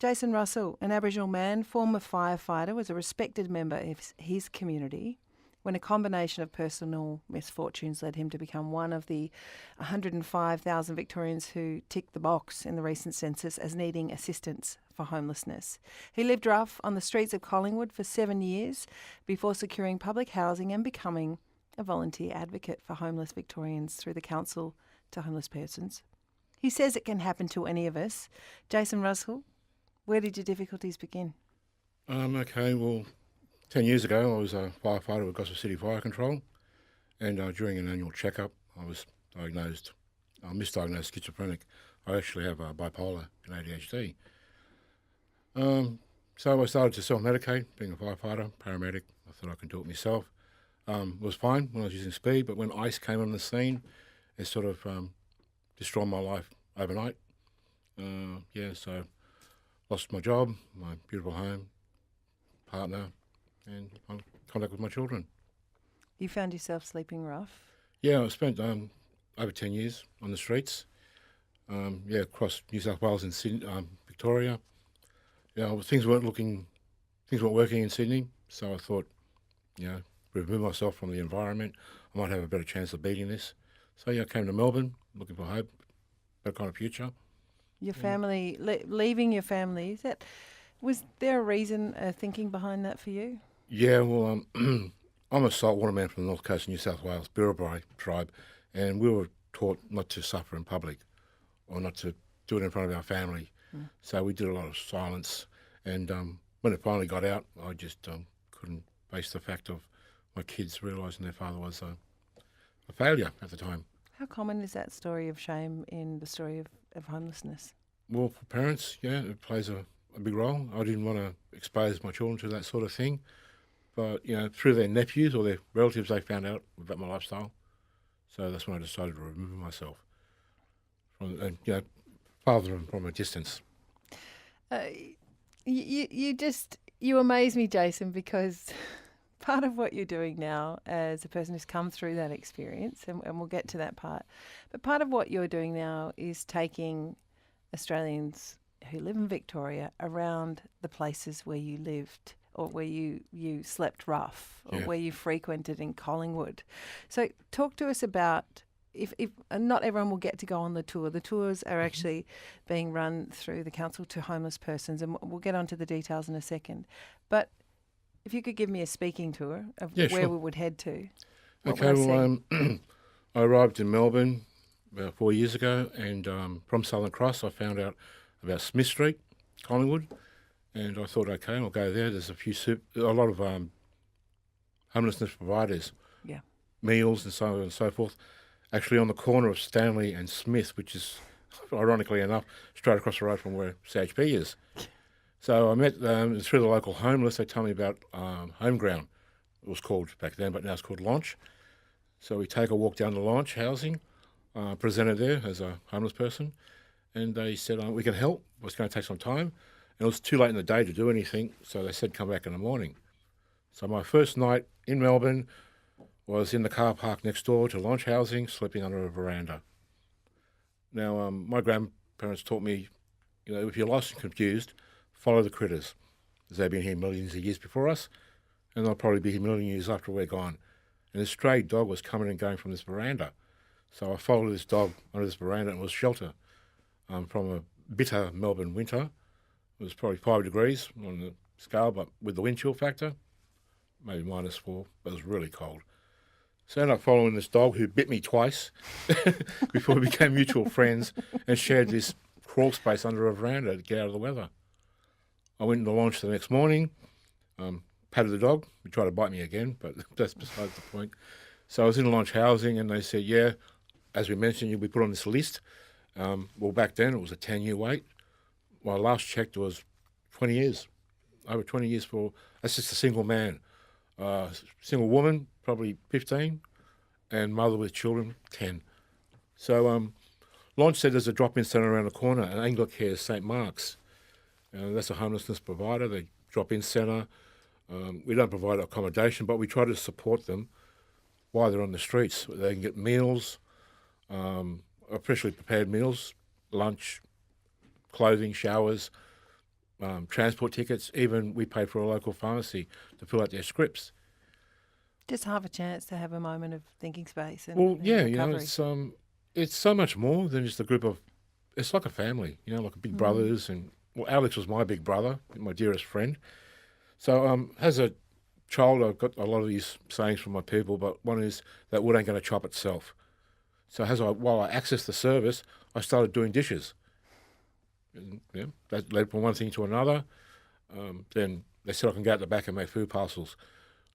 Jason Russell, an Aboriginal man, former firefighter, was a respected member of his community when a combination of personal misfortunes led him to become one of the 105,000 Victorians who ticked the box in the recent census as needing assistance for homelessness. He lived rough on the streets of Collingwood for 7 years before securing public housing and becoming a volunteer advocate for homeless Victorians through the Council to Homeless Persons. He says it can happen to any of us. Jason Russell, where did your difficulties begin? Okay, well, 10 years ago I was a firefighter with Gosford City Fire Control, and during an annual checkup I was misdiagnosed schizophrenic. I actually have bipolar and ADHD. So I started to self-medicate, being a firefighter, paramedic. I thought I could do it myself. It was fine when I was using speed, but when ice came on the scene, it sort of destroyed my life overnight. So lost my job, my beautiful home, partner, and contact with my children. You found yourself sleeping rough? Yeah, I spent over 10 years on the streets. Across New South Wales and Sydney, Victoria. Things weren't working in Sydney, so I thought, remove myself from the environment, I might have a better chance of beating this. So I came to Melbourne, looking for hope, better kind of future. Your family, leaving your family, was there a reason, thinking behind that for you? Yeah, well, I'm a saltwater man from the north coast of New South Wales, Birrabri tribe, and we were taught not to suffer in public or not to do it in front of our family. So we did a lot of silence, and when it finally got out, I just couldn't face the fact of my kids realising their father was a failure at the time. How common is that story of shame in the story of homelessness? Well, for parents, it plays a big role. I didn't want to expose my children to that sort of thing, but through their nephews or their relatives, they found out about my lifestyle. So that's when I decided to remove myself father them from a distance. You amaze me, Jason, because part of what you're doing now as a person who's come through that experience, and we'll get to that part, but part of what you're doing now is taking Australians who live in Victoria around the places where you lived or where you slept rough or where you frequented in Collingwood. So talk to us about, if not everyone will get to go on the tour. The tours are actually being run through the Council to Homeless Persons, and we'll get onto the details in a second. But if you could give me a speaking tour of where we would head to. I arrived in Melbourne about 4 years ago, and from Southern Cross I found out about Smith Street, Collingwood, and I thought, okay, I'll go there. There's a lot of homelessness providers, meals and so on and so forth, actually on the corner of Stanley and Smith, which is, ironically enough, straight across the road from where CHP is. So I met through the local homeless. They told me about Homeground. It was called back then, but now it's called Launch. So we take a walk down to Launch housing, presented there as a homeless person, and they said, we can help. It's going to take some time. And it was too late in the day to do anything, so they said come back in the morning. So my first night in Melbourne was in the car park next door to Launch housing, sleeping under a veranda. Now, my grandparents taught me, if you're lost and confused, follow the critters, because they've been here millions of years before us, and they'll probably be here million years after we're gone. And a stray dog was coming and going from this veranda. So I followed this dog under this veranda, and it was shelter from a bitter Melbourne winter. It was probably 5 degrees on the scale, but with the wind chill factor, maybe -4, but it was really cold. So I ended up following this dog who bit me twice before we became mutual friends and shared this crawl space under a veranda to get out of the weather. I went to Launch the next morning, patted the dog. He tried to bite me again, but that's besides the point. So I was in Launch housing, and they said, as we mentioned, you'll be put on this list. Well, back then it was a 10-year wait. My last checked was 20 years, over 20 years that's just a single man. Single woman, probably 15, and mother with children, 10. So Launch said there's a drop-in centre around the corner, and Anglicare St Mark's. That's a homelessness provider. They drop-in centre. We don't provide accommodation, but we try to support them while they're on the streets. They can get meals, officially prepared meals, lunch, clothing, showers, transport tickets. Even we paid for a local pharmacy to fill out their scripts. Just half a chance to have a moment of thinking space and, Well, and yeah, recovery. it's so much more than just a group of. It's like a family, like a big brothers. And well, Alex was my big brother, my dearest friend. So as a child, I've got a lot of these sayings from my people, but one is that wood ain't going to chop itself. So while I accessed the service, I started doing dishes. And, that led from one thing to another. Then they said I can go out the back and make food parcels.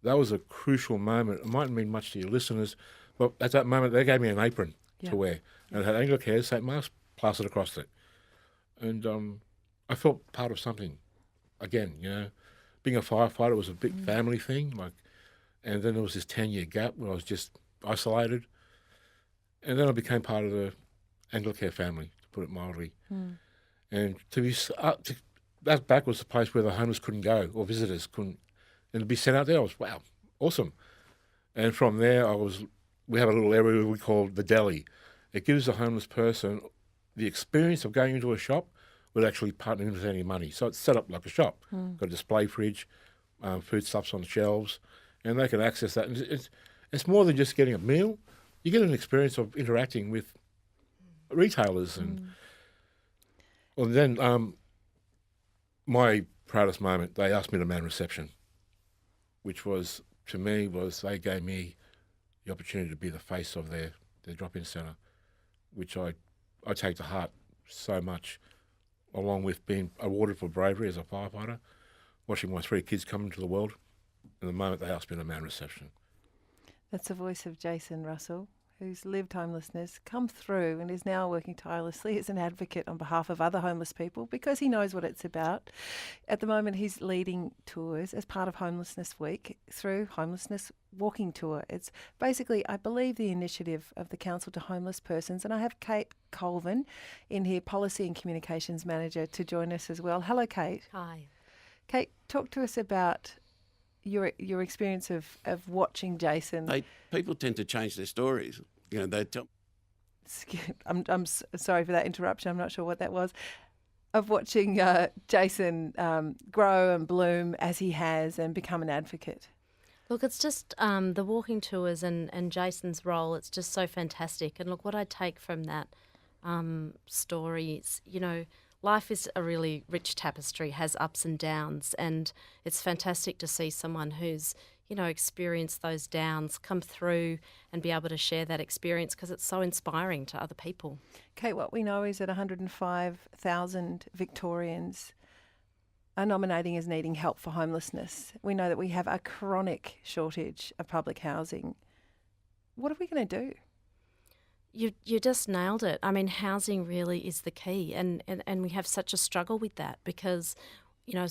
That was a crucial moment. It mightn't mean much to your listeners, but at that moment they gave me an apron Yeah. to wear, and it had Anglicare St. Mark's plastered across it. And I felt part of something. Again, being a firefighter was a big family thing. And then there was this 10-year gap where I was just isolated. And then I became part of the Anglicare family, to put it mildly. And that back was the place where the homeless couldn't go or visitors couldn't. And to be sent out there, I was, wow, awesome. And from there, we have a little area we call the deli. It gives a homeless person the experience of going into a shop without actually partnering with any money. So it's set up like a shop. Got a display fridge, foodstuffs on the shelves, and they can access that. And it's more than just getting a meal. You get an experience of interacting with retailers. And well, then my proudest moment, they asked me to man reception, which was, to me, they gave me the opportunity to be the face of their drop-in centre, which I take to heart so much, along with being awarded for bravery as a firefighter, watching my 3 kids come into the world, and the moment they asked me to man reception. That's the voice of Jason Russell, who's lived homelessness, come through and is now working tirelessly as an advocate on behalf of other homeless people because he knows what it's about. At the moment, he's leading tours as part of Homelessness Week through Homelessness Walking Tour. It's basically, I believe, the initiative of the Council to Homeless Persons. And I have Kate Colvin in here, Policy and Communications Manager, to join us as well. Hello, Kate. Hi. Kate, talk to us about your experience of watching Jason. People tend to change their stories. They tell. I'm sorry for that interruption. I'm not sure what that was. Of watching Jason grow and bloom as he has and become an advocate. Look, it's just the walking tours and Jason's role, it's just so fantastic. And look, what I take from that story is, life is a really rich tapestry, has ups and downs, and it's fantastic to see someone who's, experienced those downs come through and be able to share that experience because it's so inspiring to other people. Kate, what we know is that 105,000 Victorians are nominating as needing help for homelessness. We know that we have a chronic shortage of public housing. What are we going to do? You just nailed it. I mean, housing really is the key, and we have such a struggle with that because,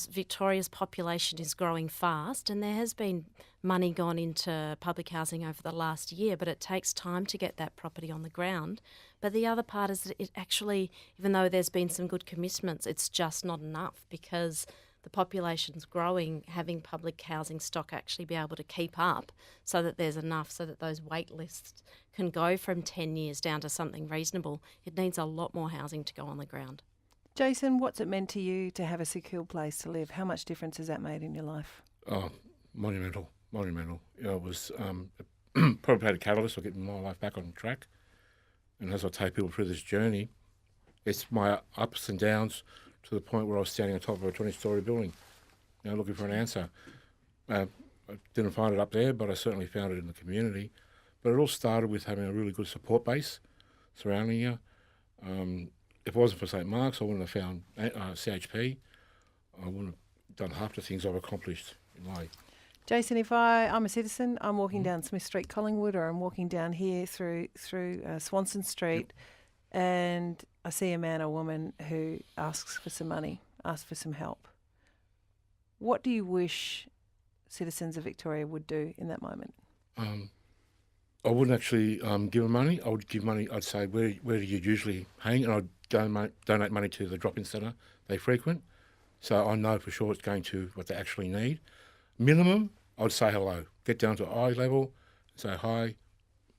Victoria's population is growing fast and there has been money gone into public housing over the last year, but it takes time to get that property on the ground. But the other part is that it actually, even though there's been some good commitments, it's just not enough because the population's growing, having public housing stock actually be able to keep up so that there's enough, so that those wait lists can go from 10 years down to something reasonable. It needs a lot more housing to go on the ground. Jason, what's it meant to you to have a secure place to live? How much difference has that made in your life? Oh, monumental. It was probably had a catalyst for getting my life back on track. And as I take people through this journey, it's my ups and downs to the point where I was standing on top of a 20-storey building, looking for an answer. I didn't find it up there, but I certainly found it in the community. But it all started with having a really good support base surrounding you. If it wasn't for St. Mark's, I wouldn't have found CHP. I wouldn't have done half the things I've accomplished in life. Jason, if I'm a citizen, I'm walking down Smith Street, Collingwood, or I'm walking down here through Swanson Street, and I see a man or woman who asks for some money, asks for some help. What do you wish citizens of Victoria would do in that moment? I wouldn't actually give them money. I would give money. I'd say, where do you usually hang? And I'd donate money to the drop-in centre they frequent. So I know for sure it's going to what they actually need. Minimum, I'd say hello. Get down to eye level, say hi,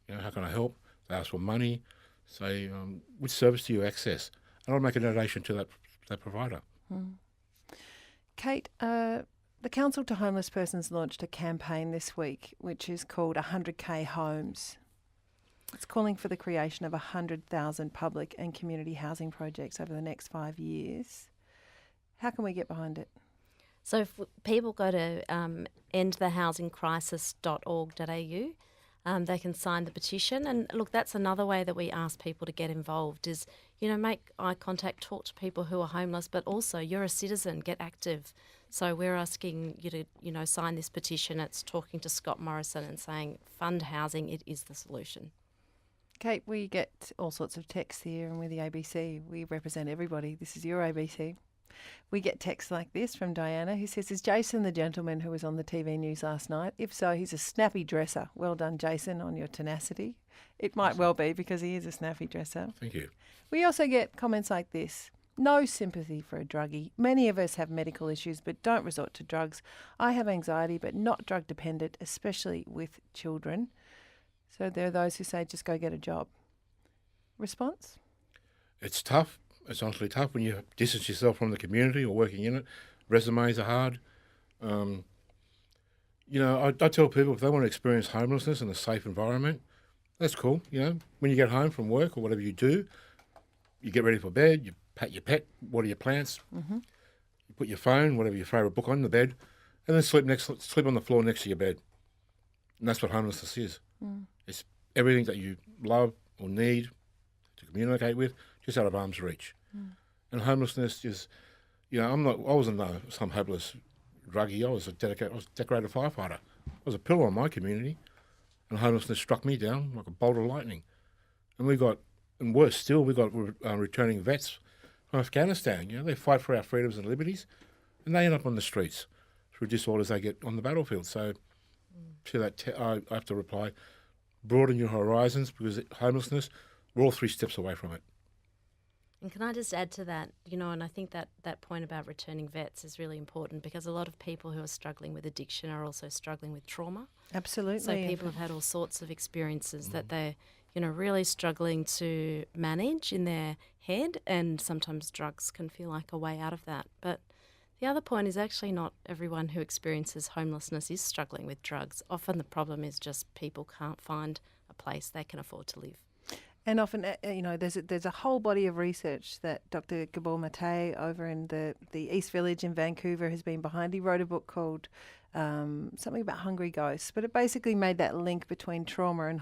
how can I help? They ask for money, say, which service do you access? And I'll make a donation to that provider. Kate, the Council to Homeless Persons launched a campaign this week which is called 100K Homes. It's calling for the creation of 100,000 public and community housing projects over the next 5 years. How can we get behind it? So if people go to endthehousingcrisis.org.au, they can sign the petition. And look, that's another way that we ask people to get involved is, make eye contact, talk to people who are homeless, but also you're a citizen, get active. So we're asking you to, sign this petition. It's talking to Scott Morrison and saying fund housing, it is the solution. Kate, we get all sorts of texts here, and we're the ABC. We represent everybody. This is your ABC. We get texts like this from Diana, who says, is Jason the gentleman who was on the TV news last night? If so, he's a snappy dresser. Well done, Jason, on your tenacity. It might well be because he is a snappy dresser. Thank you. We also get comments like this. No sympathy for a druggie. Many of us have medical issues but don't resort to drugs. I have anxiety but not drug dependent, especially with children. So there are those who say just go get a job. Response? It's tough. It's honestly tough when you distance yourself from the community or working in it. Resumes are hard. I tell people if they want to experience homelessness in a safe environment, that's cool. When you get home from work or whatever you do, you get ready for bed, you pat your pet, water your plants, you put your phone, whatever your favourite book on the bed, and then sleep on the floor next to your bed. And that's what homelessness is. It's everything that you love or need to communicate with, just out of arm's reach. And homelessness is, I wasn't some hopeless druggie. I was a decorated firefighter. I was a pillar in my community, and homelessness struck me down like a bolt of lightning. And worse still, we got returning vets from Afghanistan. They fight for our freedoms and liberties, and they end up on the streets through disorders they get on the battlefield. So to that, I have to reply, broaden your horizons, because homelessness, we're all 3 steps away from it. And can I just add to that, and I think that point about returning vets is really important because a lot of people who are struggling with addiction are also struggling with trauma. Absolutely. So people have had all sorts of experiences that they're, really struggling to manage in their head, and sometimes drugs can feel like a way out of that. But the other point is actually not everyone who experiences homelessness is struggling with drugs. Often the problem is just people can't find a place they can afford to live. And often, there's a whole body of research that Dr. Gabor Mate over in the East Village in Vancouver has been behind. He wrote a book called something about hungry ghosts, but it basically made that link between trauma and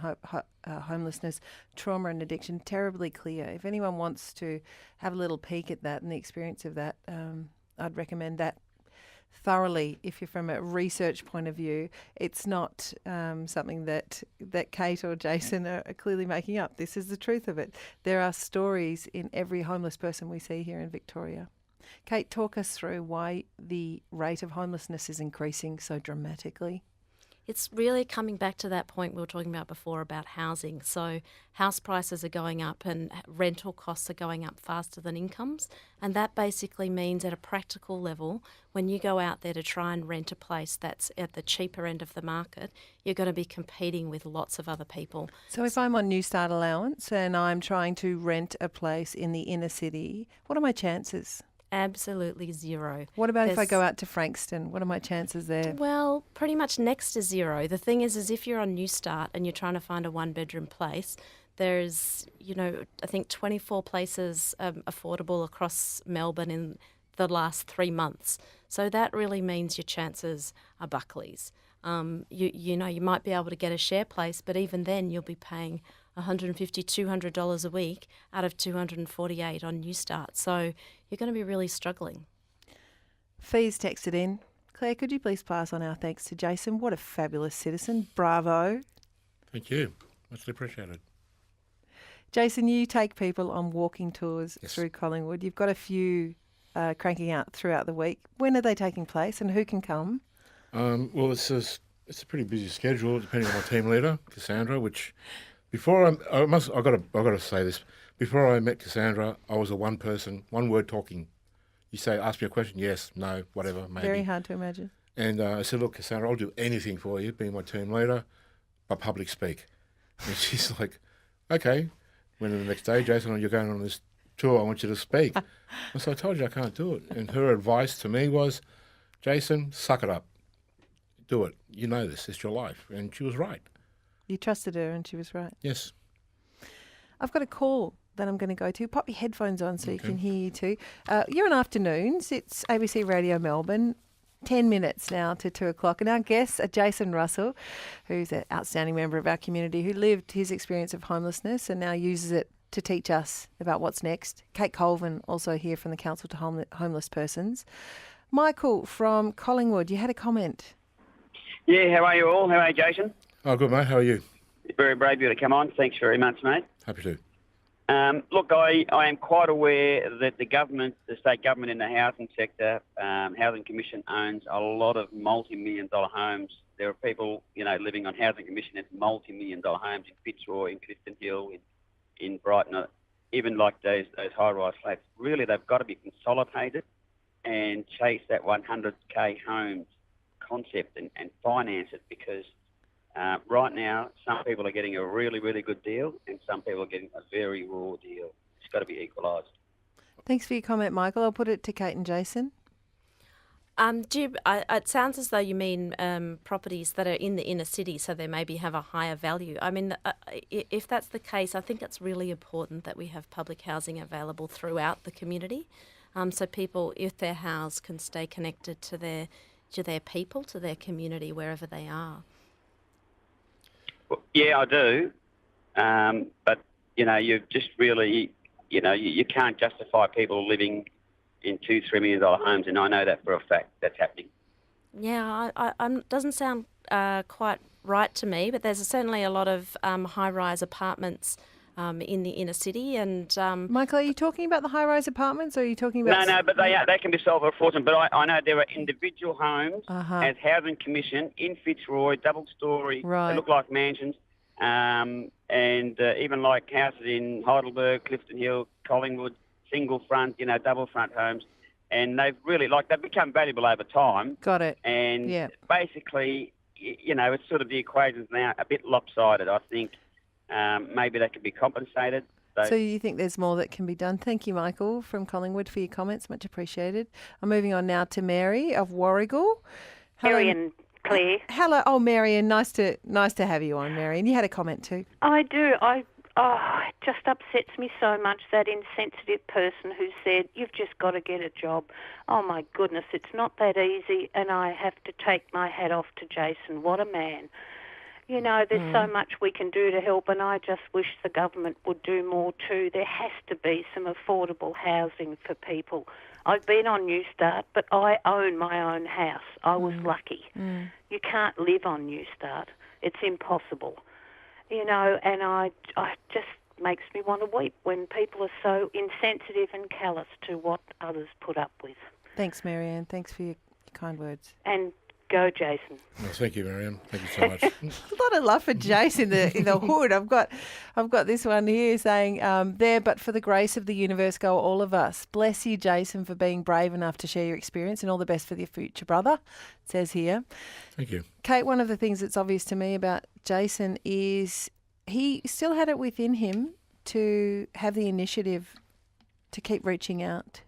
homelessness, trauma and addiction terribly clear. If anyone wants to have a little peek at that and the experience of that, I'd recommend that thoroughly. If you're from a research point of view, it's not something that Kate or Jason are clearly making up. This is the truth of it. There are stories in every homeless person we see here in Victoria. Kate, talk us through why the rate of homelessness is increasing so dramatically. It's really coming back to that point we were talking about before about housing. So house prices are going up and rental costs are going up faster than incomes. And that basically means at a practical level, when you go out there to try and rent a place that's at the cheaper end of the market, you're going to be competing with lots of other people. So if I'm on New Start allowance and I'm trying to rent a place in the inner city, what are my chances? Absolutely zero. What about if I go out to Frankston? What are my chances there? Well, pretty much next to zero. The thing is if you're on New Start and you're trying to find a 1-bedroom place, there's, I think 24 places affordable across Melbourne in the last 3 months. So that really means your chances are Buckley's. You might be able to get a share place, but even then you'll be paying $150, $200 a week out of $248 on New Start. So you're going to be really struggling. Fee's texted in. Claire, could you please pass on our thanks to Jason? What a fabulous citizen. Bravo. Thank you. Much appreciated. Jason, you take people on walking tours Yes. through Collingwood. You've got a few cranking out throughout the week. When are they taking place and who can come? Well, it's a pretty busy schedule, depending on my team leader, Cassandra. Which before I got to say this. Before I met Cassandra, I was a one word talking. You say, ask me a question, yes, no, whatever, maybe. Very hard to imagine. And I said, look, Cassandra, I'll do anything for you, being my team leader, but public speak. And she's like, okay. When the next day, Jason, you're going on this tour, I want you to speak. And so I told you I can't do it. And her advice to me was, Jason, suck it up. Do it. You know this. It's your life. And she was right. You trusted her and she was right. Yes. I've got a call that I'm going to go to. Pop your headphones on so you Okay. can hear you too. You're on Afternoons. It's ABC Radio Melbourne. 10 minutes now to 2 o'clock. And our guests are Jason Russell, who's an outstanding member of our community who lived his experience of homelessness and now uses it to teach us about what's next. Kate Colvin, also here from the Council to Homeless Persons. Michael from Collingwood, you had a comment. Yeah, how are you all? How are you, Jason? Oh, good, mate. How are you? Very brave of you to come on. Thanks very much, mate. Happy to. Look, I am quite aware that the state government in the housing sector, Housing Commission owns a lot of multi-million-dollar homes. There are people, living on Housing Commission at multi-million-dollar homes in Fitzroy, in Clifton Hill, in Brighton, even like those high-rise flats. Really, they've got to be consolidated and chase that 100k homes concept and finance it, because right now some people are getting a really, really good deal and some people are getting a very raw deal. It's got to be equalised. Thanks for your comment, Michael. I'll put it to Kate and Jason. It sounds as though you mean properties that are in the inner city, so they maybe have a higher value. I mean, if that's the case, I think it's really important that we have public housing available throughout the community, so people, if they're housed, can stay connected to their people, to their community, wherever they are. Well, yeah, I do. But, you've just really, you can't justify people living in $2-3 million homes, and I know that for a fact that's happening. Yeah, doesn't sound quite right to me, but there's certainly a lot of high-rise apartments in the inner city. And Michael, are you talking about the high-rise apartments or are you talking about... No, but they can be sold for a fortune. But I know there are individual homes as Housing Commission in Fitzroy, double-storey, Right. they look like mansions, and even like houses in Heidelberg, Clifton Hill, Collingwood, single front, double front homes. And they've really, they've become valuable over time. Got it. And Yeah. basically, it's sort of the equation's now a bit lopsided. I think maybe they could be compensated. So you think there's more that can be done? Thank you, Michael, from Collingwood, for your comments. Much appreciated. I'm moving on now to Mary of Warragul. Mary and Claire. Hello. Oh, Marion, nice to have you on, Marion. You had a comment too. I do. It just upsets me so much, that insensitive person who said, you've just got to get a job. Oh, my goodness, it's not that easy, and I have to take my hat off to Jason. What a man. There's so much we can do to help, and I just wish the government would do more too. There has to be some affordable housing for people. I've been on Newstart, but I own my own house. I was lucky. You can't live on Newstart. It's impossible. And I just makes me want to weep when people are so insensitive and callous to what others put up with. Thanks, Marianne. Thanks for your kind words. And go, Jason. Well, thank you, Marianne. Thank you so much. A lot of love for Jason in the hood. I've got this one here saying, there, but for the grace of the universe go all of us. Bless you, Jason, for being brave enough to share your experience, and all the best for your future brother, it says here. Thank you. Kate, one of the things that's obvious to me about Jason is he still had it within him to have the initiative to keep reaching out,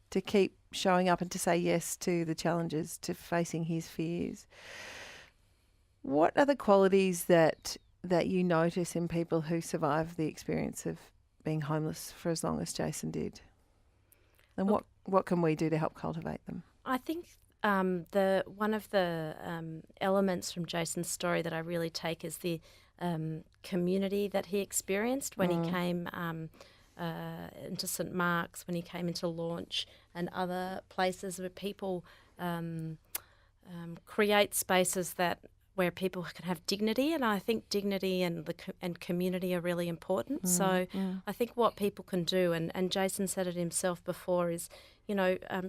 to keep showing up and to say yes to the challenges, to facing his fears. What are the qualities that you notice in people who survive the experience of being homeless for as long as Jason did? And what can we do to help cultivate them? I think one of the elements from Jason's story that I really take is the community that he experienced when he came into St Mark's, when he came into Launch and other places where people create spaces where people can have dignity, and I think dignity and community are really important. So I think what people can do, and Jason said it himself before, is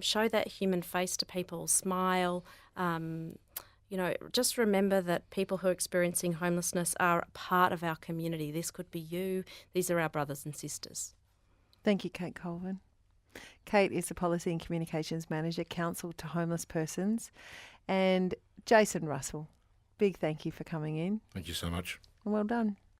show that human face to people, smile. Just remember that people who are experiencing homelessness are a part of our community. This could be you. These are our brothers and sisters. Thank you, Kate Colvin. Kate is the Policy and Communications Manager, Council to Homeless Persons. And Jason Russell, big thank you for coming in. Thank you so much. And well done.